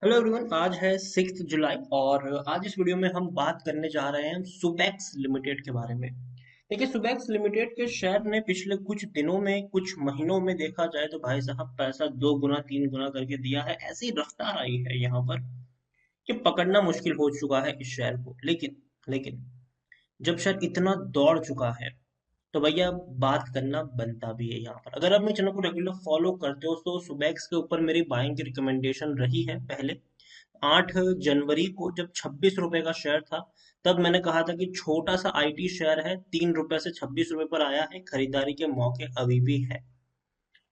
Hello everyone. आज है 6 जुलाई और आज इस वीडियो में हम बात करने जा रहे हैं सुबेक्स लिमिटेड के बारे में। देखिए, सुबेक्स लिमिटेड के शेयर ने पिछले कुछ दिनों में, कुछ महीनों में देखा जाए तो भाई साहब पैसा 2 गुना 3 गुना करके दिया है। ऐसी रफ्तार आई है यहाँ पर कि पकड़ना मुश्किल हो चुका है इस शेयर को। लेकिन लेकिन जब शेयर इतना दौड़ चुका है तो भैया बात करना बनता भी है यहाँ पर। अगर आप मेरे चैनल को रेगुलर फॉलो करते हो तो सुबेक्स के ऊपर मेरी बाइंग की रिकमेंडेशन रही है पहले। 8 जनवरी को जब 26 रुपए का शेयर था, तब मैंने कहा था कि छोटा सा आईटी शेयर है, 3 रुपए से 26 रुपए पर आया है, खरीदारी के मौके अभी भी है।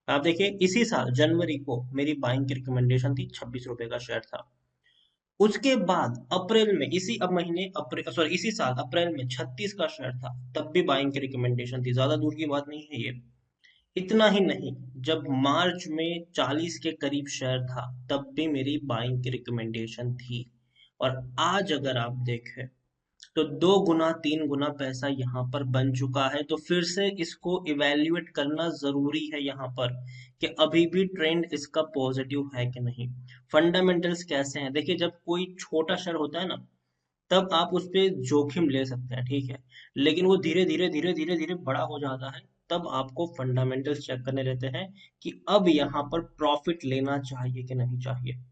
आप देखिए, इसी साल जनवरी को मेरी बाइंग की रिकमेंडेशन थी, 26 रुपए का शेयर था। उसके बाद अप्रैल में, इसी अब महीने अप्रैल सॉरी इसी साल अप्रैल में 36 का शेयर था, तब भी बाइंग की रिकमेंडेशन थी। ज्यादा दूर की बात नहीं है ये। इतना ही नहीं, जब मार्च में 40 के करीब शेयर था, तब भी मेरी बाइंग की रिकमेंडेशन थी। और आज अगर आप देखें तो 2 गुना 3 गुना पैसा यहाँ पर बन चुका है। तो फिर से इसको इवेल्युएट करना जरूरी है यहाँ पर कि अभी भी ट्रेंड इसका पॉजिटिव है कि नहीं। फंडामेंटल्स कैसे हैं देखिए, जब कोई छोटा शेयर होता है ना, तब आप उस पे जोखिम ले सकते हैं, ठीक है। लेकिन वो धीरे धीरे धीरे धीरे धीरे बड़ा हो जाता है, तब आपको फंडामेंटल्स चेक करने रहते हैं कि अब यहाँ पर प्रॉफिट लेना चाहिए कि नहीं चाहिए।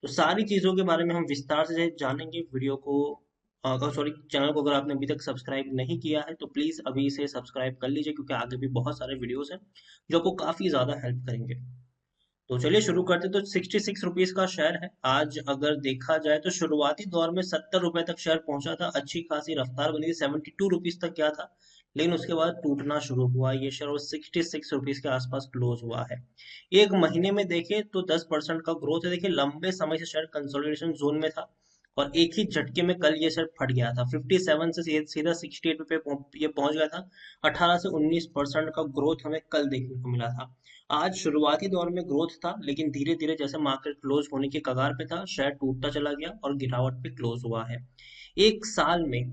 तो सारी चीजों के बारे में हम विस्तार से जानेंगे। वीडियो को अगर सॉरी चैनल को अगर आपने अभी तक सब्सक्राइब नहीं किया है तो प्लीज अभी इसे सब्सक्राइब कर लीजिए, क्योंकि आगे भी बहुत सारे वीडियोस हैं जो आपको काफी ज्यादा हेल्प करेंगे। तो चलिए शुरू करते। तो 66 रुपीज का शेयर है। आज अगर देखा जाए तो शुरुआती दौर में 70 रुपए तक शेयर पहुंचा था, अच्छी खासी रफ्तार बनी थी, 72 रुपीज तक गया था। लेकिन उसके बाद टूटना शुरू हुआ ये शेयर और 66 रुपीज के आसपास क्लोज हुआ है। एक महीने में देखे तो 10% का ग्रोथ है। देखिए, लंबे समय से शेयर कंसोलिडेशन जोन में था और एक ही झटके में कल ये शेयर फट गया था। 57 से सीधा 68 पे ये पहुंच गया था। 18 से 19% का ग्रोथ हमें कल देखने को मिला था। आज शुरुआती दौर में ग्रोथ था, लेकिन धीरे धीरे जैसे मार्केट क्लोज होने के कगार पे था, शेयर टूटता चला गया और गिरावट पे क्लोज हुआ है। एक साल में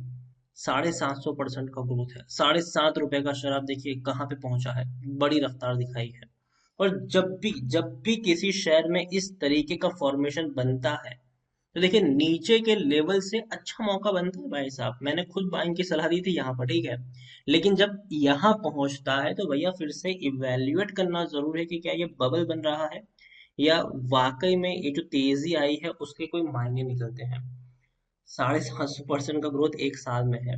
750% का ग्रोथ है। 7.5 रुपए का शेयर आप देखिए कहाँ पे पहुंचा है, बड़ी रफ्तार दिखाई है। और जब भी किसी शेयर में इस तरीके का फॉर्मेशन बनता है तो देखिए, नीचे के लेवल से अच्छा मौका बनता है भाई साहब। मैंने खुद बाइंग की सलाह दी थी यहाँ पर, ठीक है। लेकिन जब यहाँ पहुंचता है तो भैया फिर से इवेल्युएट करना जरूर है कि क्या ये बबल बन रहा है या वाकई में ये जो तेजी आई है उसके कोई मायने निकलते हैं। 750% का ग्रोथ एक साल में है।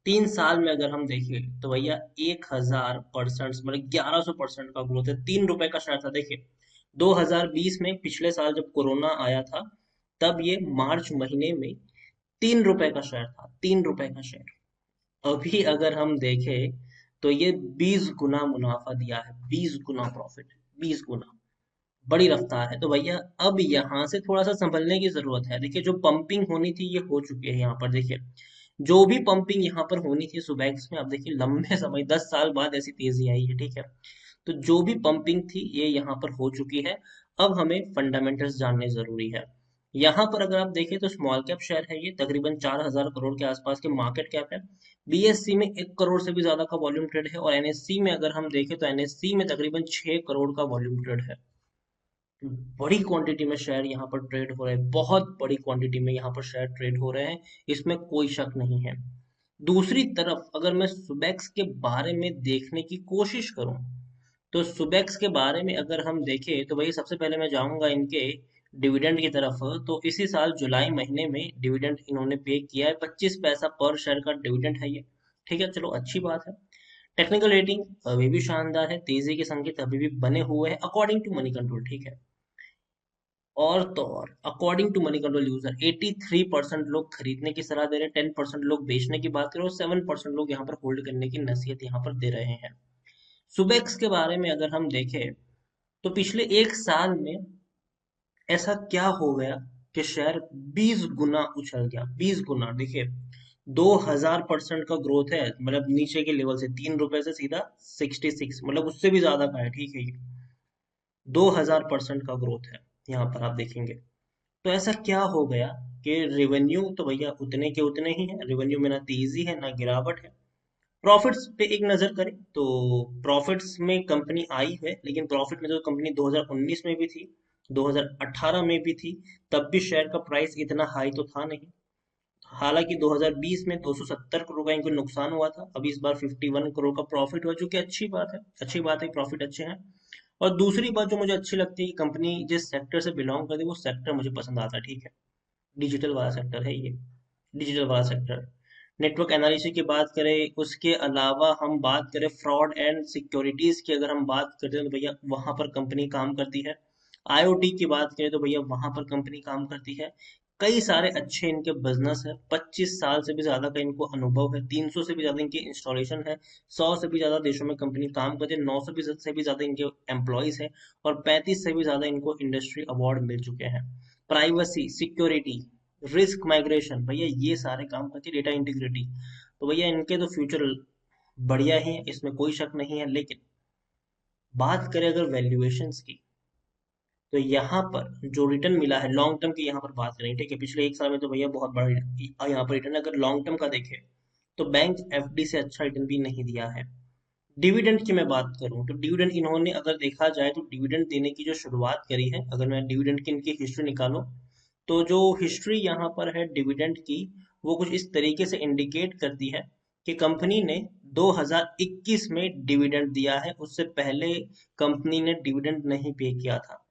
3 साल में अगर हम देखें तो भैया 1000% मतलब 1100% का ग्रोथ है। 3 रुपए का शेयर था देखिए 2020 में, पिछले साल जब कोरोना आया था, तब ये मार्च महीने में 3 रुपए का शेयर था। 3 रुपए का शेयर अभी अगर हम देखें तो ये 20 गुना मुनाफा दिया है, 20 गुना प्रॉफिट, 20 गुना। बड़ी रफ्तार है। तो भैया अब यहाँ से थोड़ा सा संभलने की जरूरत है। देखिए, जो पंपिंग होनी थी ये हो चुकी है यहाँ पर। देखिए, जो भी पंपिंग यहाँ पर होनी थी सुबैक्स में, अब देखिए लंबे समय 10 साल बाद ऐसी तेजी आई है, ठीक है। तो जो भी पंपिंग थी ये यहाँ पर हो चुकी है। अब हमें फंडामेंटल्स जानने जरूरी है। यहाँ पर अगर आप देखें तो स्मॉल कैप शेयर है, ये तकरीबन 4000 करोड़ के आसपास के मार्केट कैप है। बीएससी में 1 करोड़ से भी ज्यादा का वॉल्यूम ट्रेड है और एनएससी में अगर हम देखें तो एनएससी में तकरीबन 6 करोड़ का वॉल्यूम ट्रेड है। बड़ी क्वांटिटी में शेयर यहाँ पर ट्रेड हो रहे हैं, बहुत बड़ी क्वांटिटी में यहाँ पर शेयर ट्रेड हो रहे हैं, इसमें कोई शक नहीं है। दूसरी तरफ अगर मैं सुबेक्स के बारे में देखने की कोशिश करूं तो सुबेक्स के बारे में अगर हम देखें तो भाई सबसे पहले मैं जाऊंगा इनके डिविडेंड की तरफ। तो इसी साल जुलाई महीने में डिविडेंड इन्होंने पे किया है, 25 पैसा पर शेयर का डिविडेंड है ये, ठीक है। चलो अच्छी बात है। टेक्निकल रेटिंग अभी भी शानदार है, तेजी के संकेत अभी भी बने हुए हैं अकॉर्डिंग टू मनी कंट्रोल, ठीक है। और तो और according to Moneycontrol user 83% लोग खरीदने की सलाह दे रहे हैं, 10% लोग बेचने की बात करें और 7% लोग यहाँ पर होल्ड करने की नसीहत यहाँ पर दे रहे हैं। सुबेक्स के बारे में अगर हम देखें तो पिछले एक साल में ऐसा क्या हो गया कि शेयर 20 गुना उछल गया। 20 गुना देखिए, 2000% का ग्रोथ है, मतलब नीचे के लेवल से 3 रुपए से सीधा 66, मतलब उससे भी ज्यादा का है, ठीक है। ये 2000% का ग्रोथ है यहाँ पर आप देखेंगे। तो ऐसा क्या हो गया कि रेवेन्यू तो भैया उतने के उतने ही है, रेवेन्यू में ना तेजी है ना गिरावट है। प्रॉफिट्स पे एक नजर करें तो प्रॉफिट्स में कंपनी आई है, लेकिन प्रॉफिट में तो कंपनी 2019 में भी थी 2018 में भी थी, तब भी शेयर का प्राइस इतना हाई तो था नहीं। हालांकि 2020 में 270 करोड़ का इनको नुकसान हुआ था, अभी इस बार 51 करोड़ का प्रॉफिट हुआ, जो कि अच्छी बात है, अच्छी बात है, प्रॉफिट अच्छे हैं। और दूसरी बात जो मुझे अच्छी लगती है कि कंपनी जिस सेक्टर से बिलोंग करती है वो सेक्टर मुझे पसंद आता है, ठीक है। डिजिटल वाला सेक्टर है ये, डिजिटल वाला सेक्टर। नेटवर्क एनालिसिस की बात करें, उसके अलावा हम बात करें फ्रॉड एंड सिक्योरिटीज की, अगर हम बात करते हैं तो भैया वहां पर कंपनी काम करती है। आईओटी की बात करें तो भैया वहां पर कंपनी काम करती है। कई सारे अच्छे इनके बिजनेस है, 25 साल से भी ज्यादा का इनको अनुभव है, 300 से भी ज्यादा इनकी इंस्टॉलेशन है, 100 से भी ज्यादा देशों में कंपनी काम करती है, 900 से भी ज्यादा इनके एम्प्लॉयज है, और 35 से भी ज्यादा इनको इंडस्ट्री अवार्ड मिल चुके हैं। प्राइवेसी, सिक्योरिटी, रिस्क माइग्रेशन, भैया ये सारे काम करके डेटा इंटीग्रिटी, तो भैया इनके तो फ्यूचर बढ़िया ही है, इसमें कोई शक नहीं है। लेकिन बात करें अगर वैल्यूएशंस की, तो यहाँ पर जो रिटर्न मिला है लॉन्ग टर्म की, यहाँ पर बात करें, ठीक है, पिछले 1 साल में तो भैया बहुत बड़ा यहाँ पर रिटर्न, अगर लॉन्ग टर्म का देखें तो बैंक एफडी से अच्छा रिटर्न भी नहीं दिया है। डिविडेंड की मैं बात करूं तो डिविडेंड इन्होंने, अगर देखा जाए तो डिविडेंड देने की जो शुरुआत करी है, अगर मैं डिविडेंड की इनकी हिस्ट्री निकालूं, तो जो हिस्ट्री यहाँ पर है डिविडेंड की, वो कुछ इस तरीके से इंडिकेट करती है कि कंपनी ने 2021 में डिविडेंड दिया है, उससे पहले कंपनी ने डिविडेंड नहीं पे किया था।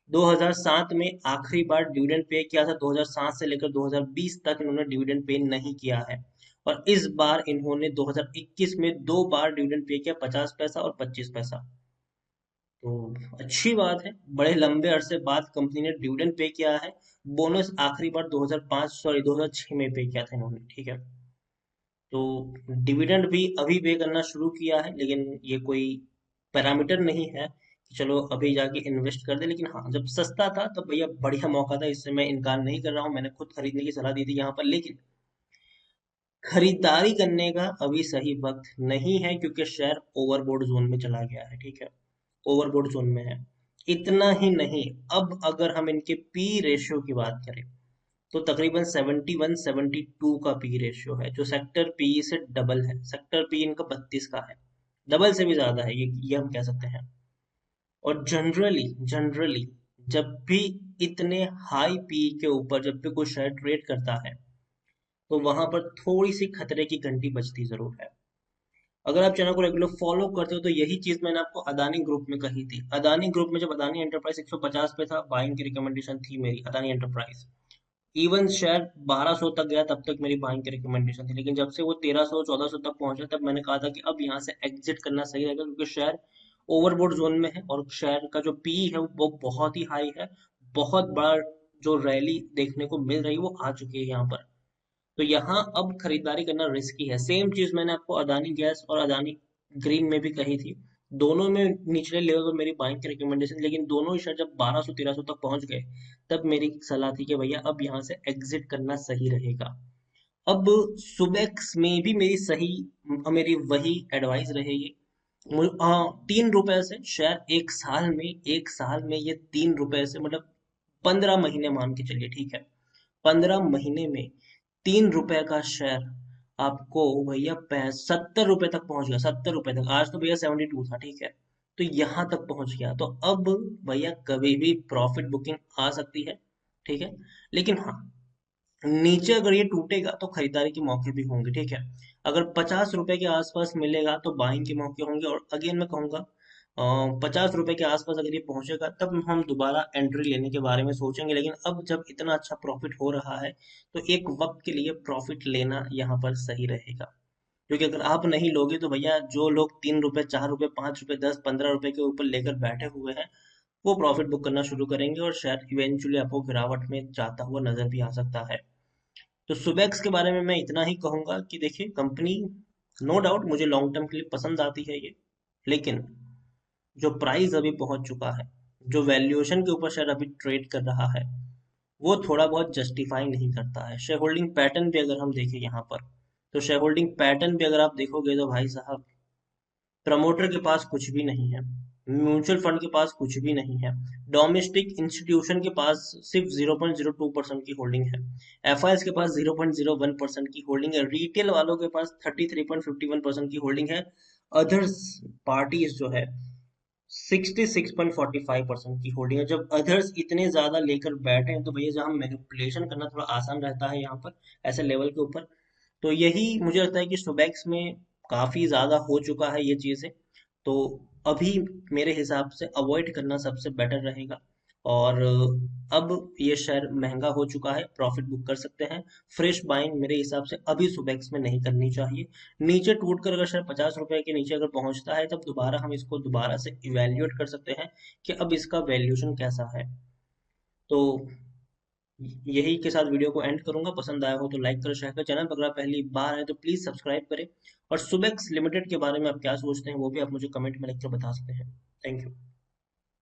2007 में आखिरी बार डिविडेंड पे किया था, 2007 से लेकर 2020 तक इन्होंने डिविडेंड पे नहीं किया है। और इस बार इन्होंने 2021 में 2 बार डिविडेंड पे किया, 50 पैसा और 25 पैसा। तो अच्छी बात है, बड़े लंबे अरसे बाद कंपनी ने डिविडेंड पे किया है। बोनस आखिरी बार 2006 में पे किया था इन्होंने, ठीक है। तो डिविडेंड भी अभी पे करना शुरू किया है, लेकिन ये कोई पैरामीटर नहीं है कि चलो अभी जाके इन्वेस्ट कर दे। लेकिन हाँ, जब सस्ता था तब भैया बढ़िया मौका था, इससे मैं इनकार नहीं कर रहा हूँ, मैंने खुद खरीदने की सलाह दी थी यहाँ पर। लेकिन खरीदारी करने का अभी सही वक्त नहीं है, क्योंकि शेयर ओवरबोर्ड जोन में चला गया है, ठीक है, ओवरबोर्ड जोन में है। इतना ही नहीं, अब अगर हम इनके पी रेशियो की बात करें, तो तकरीबन 71 72 का पी रेशियो है, जो सेक्टर पी से डबल है। सेक्टर पी इनका 32 का है, डबल से भी ज्यादा है, ये हम कह सकते हैं। और जनरली जनरली जब भी इतने हाई पी के ऊपर जब भी कोई शेयर ट्रेड करता है, तो वहां पर थोड़ी सी खतरे की घंटी बजती जरूर है। अगर आप चैनल को रेगुलर फॉलो करते हो तो यही चीज मैंने आपको अदानी ग्रुप में कही थी। अदानी ग्रुप में जब अदानी एंटरप्राइज 150 पे था, बाइंग की रिकमेंडेशन थी मेरी अदानी एंटरप्राइज। इवन शेयर 1200 तक गया, तब तक मेरी बाइंग की रिकमेंडेशन थी। लेकिन जब से वो 1300 1400 तक पहुंचा, तब मैंने कहा था कि अब यहाँ से एग्जिट करना सही रहेगा, क्योंकि शेयर ओवरबोट जोन में है और शेयर का जो पी है वो बहुत ही हाई है। बहुत बड़ा जो रैली देखने को मिल रही है वो आ चुकी है यहाँ पर। तो यहाँ अब खरीदारी करना रिस्की है। सेम चीज मैंने आपको अदानी गैस और अदानी ग्रीन में भी कही थी। दोनों में निचले लेवल पर मेरी बाइंग की रिकमेंडेशन, लेकिन दोनों ही शेयर जब 1200 1300 तक पहुंच गए, तब मेरी सलाह थी कि भैया अब यहाँ से एग्जिट करना सही रहेगा। अब सुबेक्स में भी मेरी वही एडवाइस रहेगी। 3 रुपए से शेयर, एक साल में ये 3 रुपए से, मतलब 15 महीने मान के चलिए, ठीक है, 15 महीने में 3 रुपए का शेयर आपको भैया 70 रुपए तक पहुंच गया, 70 रुपए तक। आज तो भैया 72 था, ठीक है, तो यहाँ तक पहुंच गया। तो अब भैया कभी भी प्रॉफिट बुकिंग आ सकती है, ठीक है। लेकिन हाँ, नीचे अगर ये टूटेगा तो खरीदारी के मौके भी होंगे, ठीक है। अगर 50 रुपए के आसपास मिलेगा तो बाइंग के मौके होंगे। और अगेन मैं कहूंगा, 50 रुपए के आसपास अगर ये पहुंचेगा तब हम दोबारा एंट्री लेने के बारे में सोचेंगे। लेकिन अब जब इतना अच्छा प्रॉफिट हो रहा है, तो एक वक्त के लिए प्रॉफिट लेना यहाँ पर सही रहेगा। क्योंकि अगर आप नहीं लोगे तो भैया जो लोग 3 रुपए, 4 रुपए, 5 रुपए, 10 15 रुपए के ऊपर लेकर बैठे हुए हैं, वो प्रॉफिट बुक करना शुरू करेंगे और शायद इवेंचुअली आपको गिरावट में जाता हुआ नजर भी आ सकता है। तो सुबेक्स के बारे में मैं इतना ही कहूंगा कि देखिए, कंपनी नो डाउट मुझे लॉन्ग टर्म के लिए पसंद आती है ये। लेकिन जो प्राइस अभी पहुंच चुका है, जो वैल्यूएशन के ऊपर शेयर अभी ट्रेड कर रहा है, वो थोड़ा बहुत जस्टिफाई नहीं करता है। शेयर होल्डिंग पैटर्न भी अगर हम देखें यहाँ पर, तो शेयर होल्डिंग पैटर्न भी अगर आप देखोगे तो भाई साहब, प्रमोटर के पास कुछ भी नहीं है, म्यूचुअल फंड के पास कुछ भी नहीं है, डोमेस्टिक इंस्टीट्यूशन के पास सिर्फ 0.02% की होल्डिंग है, एफआईएस के पास 0.01% की होल्डिंग है, रिटेल वालों के पास 33.51% की होल्डिंग है, अदर्स पार्टीज जो है 66.45% की होल्डिंग है। जब अदर्स इतने ज्यादा लेकर बैठे हैं तो भैया जहाँ मैनिपुलेशन करना थोड़ा आसान रहता है यहाँ पर, ऐसे लेवल के ऊपर। तो यही मुझे लगता है कि सुबेक्स में काफी ज्यादा हो चुका है ये चीजें। तो अभी मेरे हिसाब से अवॉइड करना सबसे बेटर रहेगा। और अब ये शेयर महंगा हो चुका है, प्रॉफिट बुक कर सकते हैं। फ्रेश बाइंग मेरे हिसाब से अभी सुबेक्स में नहीं करनी चाहिए। नीचे टूट कर अगर शेयर 50 रुपए के नीचे अगर पहुंचता है, तब दोबारा हम इसको दोबारा से इवेल्युएट कर सकते हैं कि अब इसका वैल्यूएशन कैसा है। तो यही के साथ वीडियो को एंड करूंगा। पसंद आया हो तो लाइक करें, शेयर करें। चैनल पर अगर आप पहली बार आए तो प्लीज सब्सक्राइब करें। और सुबेक्स लिमिटेड के बारे में आप क्या सोचते हैं वो भी आप मुझे कमेंट में लिखकर बता सकते हैं। Thank you.